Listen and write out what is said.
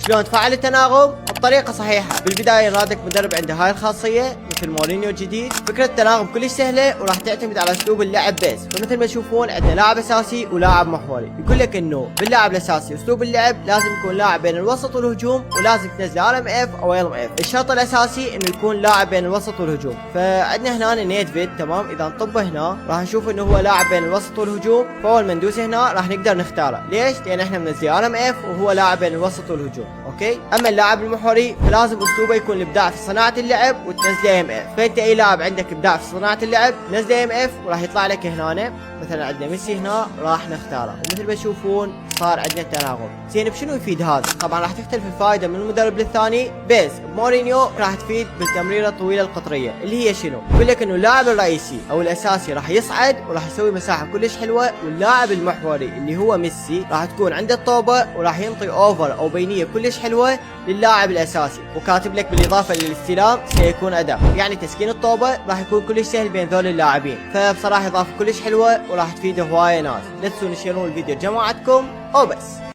شلون تفعل التناغم؟ الطريقة صحيحة. بالبداية نرادك مدرب عنده هاي الخاصية مثل مورينيو الجديد. فكرة التناغم كلش سهلة وراح تعتمد على اسلوب اللعب بس. فمثل ما تشوفون عندنا لاعب اساسي ولاعب محوري. يقول لك انه باللاعب الاساسي اسلوب اللعب لازم يكون لاعب بين الوسط والهجوم، ولازم تنزل ار اف او ال اف. الشرط الاساسي انه يكون لاعب بين الوسط والهجوم. فعندنا هنا نيدفيد تمام. اذا نطبه هنا راح نشوف انه هو لاعب بين الوسط والهجوم. فاول ما ندوس هنا راح نقدر نختاره. ليش؟ لان احنا منزلين ار اف وهو لاعب بين الوسط والهجوم. اوكي. اما اللاعب المحوري فلازم اسلوبه يكون الابداع في صناعه اللعب وتنزله ام اف. فانت اي لاعب عندك ابداع في صناعه اللعب نزله ام اف وراح يطلع لك هنا مثلا عندنا ميسي هنا راح نختاره. ومثل ما تشوفون صار عندنا تناغم. زين بشنو يفيد هذا؟ طبعا راح تختلف الفائده من المدرب للثاني. بس بمورينيو راح تفيد بالتمريره الطويله القطريه اللي هي شنو؟ يقول لك انه اللاعب الرئيسي او الاساسي راح يصعد وراح يسوي مساحه كلش حلوه، واللاعب المحوري اللي هو ميسي راح تكون عنده الطوبه وراح ينطي اوفر او بينيه كلش حلوه للاعب الاساسي. وكاتب لك بالاضافه للاستلام سيكون اداء، يعني تسكين الطوبه راح يكون كلش سهل بين ذول اللاعبين. فبصراحه اضافه كلش حلوه وراح تفيد هوايه ناس. لا تنسون تشيرون الفيديو لجماعتكم وبس.